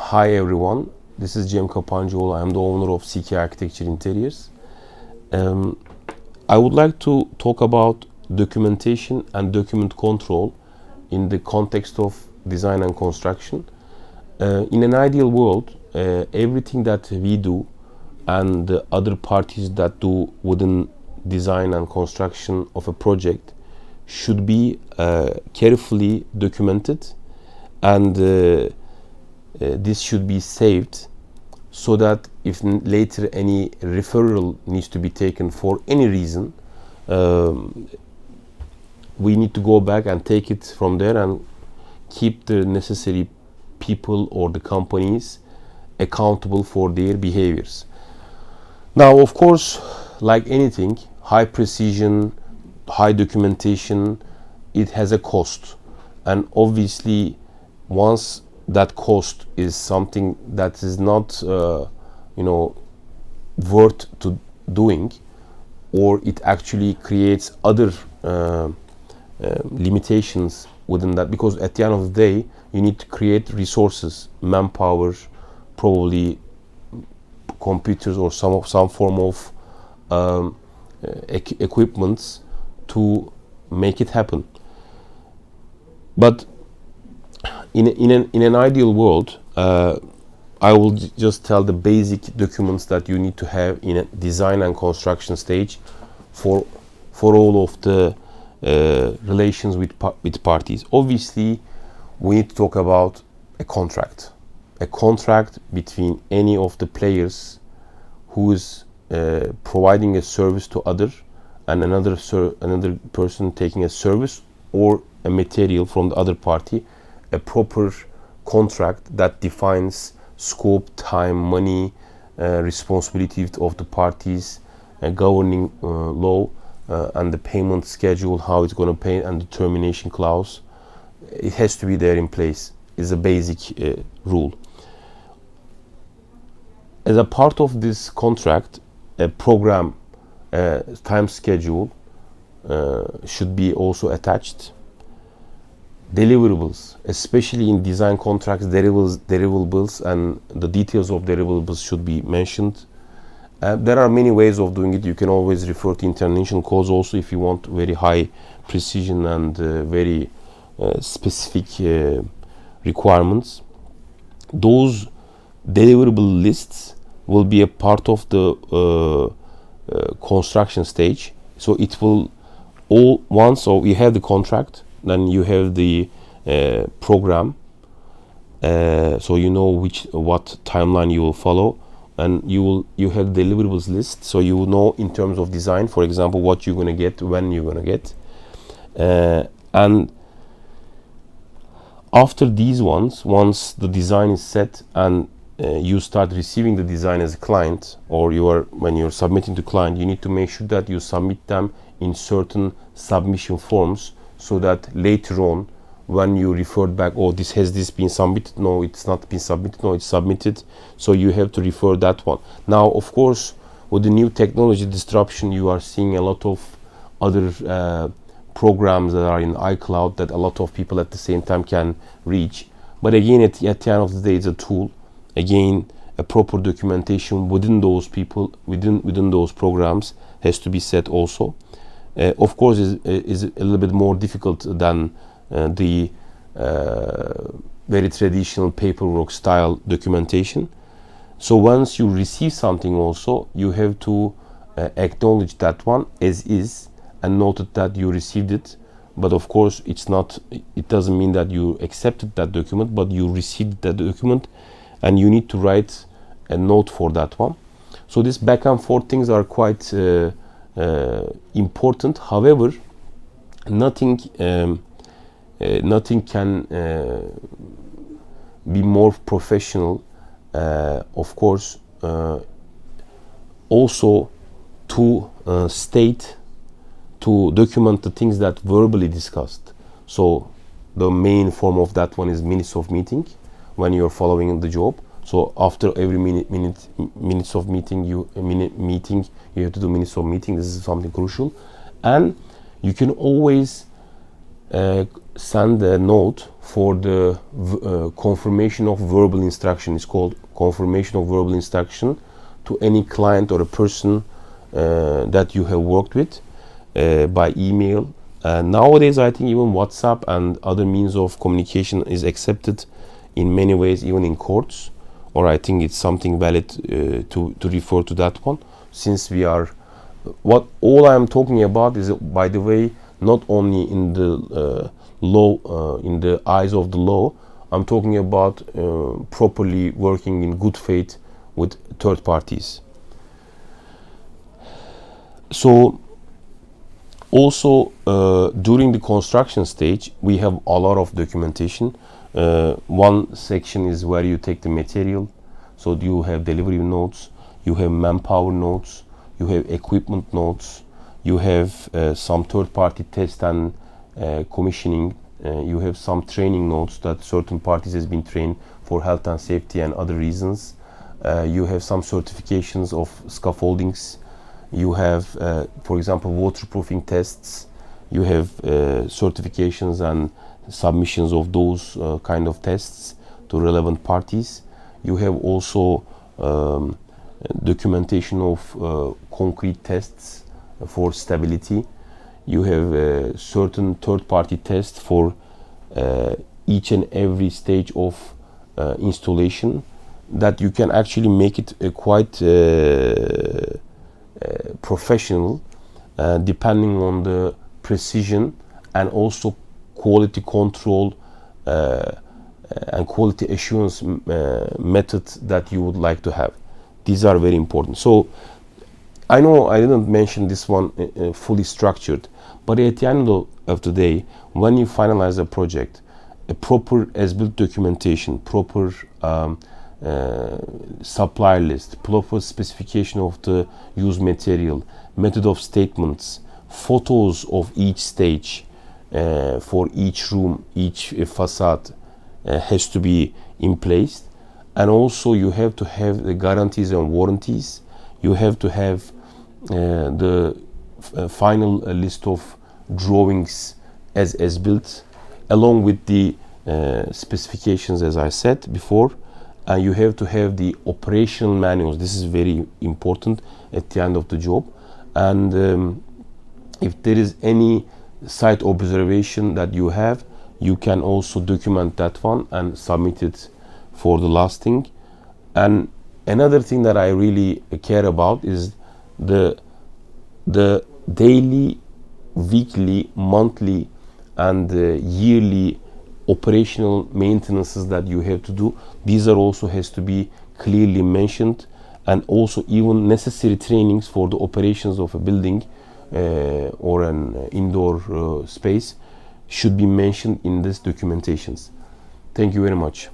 Hi everyone, this is Cem Kapancıoğlu. I am the owner of CK Architecture Interiors. I would like to talk about documentation and document control in the context of design and construction. In an ideal world, everything that we do and the other parties that do within design and construction of a project should be carefully documented, and this should be saved so that if later any referral needs to be taken for any reason, we need to go back and take it from there and keep the necessary people or the companies accountable for their behaviors. Now, of course, like anything, high precision, high documentation, it has a cost, and obviously once that cost is something that is not worth to doing, or it actually creates other limitations within that, because at the end of the day you need to create resources, manpower, probably computers or some form of equipments to make it happen. But in an ideal world, I will just tell the basic documents that you need to have in a design and construction stage for all of the relations with parties. Obviously, we need to talk about a contract between any of the players who is providing a service to other, and another person taking a service or a material from the other party. A proper contract that defines scope, time, money, responsibility of the parties, governing law, and the payment schedule, how it's going to pay, and the termination clause. It has to be there in place. Is a basic rule. As a part of this contract, a program, time schedule should be also attached. Deliverables, especially in design contracts, deliverables and the details of deliverables should be mentioned. There are many ways of doing it. You can always refer to international codes also if you want very high precision and very specific requirements. Those deliverable lists will be a part of the construction stage. So it will all once, so you have the contract, then you have the program, so you know what timeline you will follow, and you have deliverables list, so you will know in terms of design, for example, what you're going to get, when you're going to get, and after these ones, once the design is set and you start receiving the design as a client, or when you're submitting to client, you need to make sure that you submit them in certain submission forms, so that later on when you refer back, oh, has this been submitted? No, it's not been submitted. No, it's submitted. So you have to refer that one. Now, of course, with the new technology disruption, you are seeing a lot of other programs that are in iCloud that a lot of people at the same time can reach. But again, at the end of the day, it's a tool. Again, a proper documentation within those people, within those programs, has to be set also. Of course, is a little bit more difficult than the very traditional paperwork style documentation. So once you receive something also, you have to acknowledge that one as is and note that you received it. But of course, it doesn't mean that you accepted that document, but you received that document, and you need to write a note for that one. So this back and forth things are quite important. However, nothing can be more professional, of course, also to document the things that verbally discussed. So the main form of that one is minutes of meeting when you're following the job. So after every minutes of meeting, you have to do minutes of meeting. This is something crucial, and you can always send a note for the confirmation of verbal instruction. It's called confirmation of verbal instruction to any client or a person that you have worked with by email. Nowadays, I think even WhatsApp and other means of communication is accepted in many ways, even in courts, or I think it's something valid to refer to that one, since we are, what all I'm talking about is, by the way, not only in the law, in the eyes of the law, I'm talking about properly working in good faith with third parties. So also during the construction stage, we have a lot of documentation. One section is where you take the material, so you have delivery notes, you have manpower notes, you have equipment notes, you have some third-party test and commissioning, you have some training notes that certain parties has been trained for health and safety and other reasons, you have some certifications of scaffoldings, you have for example waterproofing tests, you have certifications and submissions of those kind of tests to relevant parties. You have also documentation of concrete tests for stability. You have certain third-party tests for each and every stage of installation, that you can actually make it quite professional, depending on the precision and also quality control and quality assurance method that you would like to have. These are very important. So I know I didn't mention this one fully structured, but at the end of the day, when you finalize a project, a proper as-built documentation, proper supplier list, proper specification of the used material, method of statements, photos of each stage for each room, each facade has to be in place. And also you have to have the guarantees and warranties. You have to have the final list of drawings as built, along with the specifications, as I said before. And you have to have the operational manuals. This is very important at the end of the job. And if there is any site observation that you have, you can also document that one and submit it for the lasting. And another thing that I really care about is the daily, weekly, monthly, and yearly operational maintenances that you have to do. These are also has to be clearly mentioned, and also even necessary trainings for the operations of a building or an indoor space should be mentioned in this documentations. Thank you very much.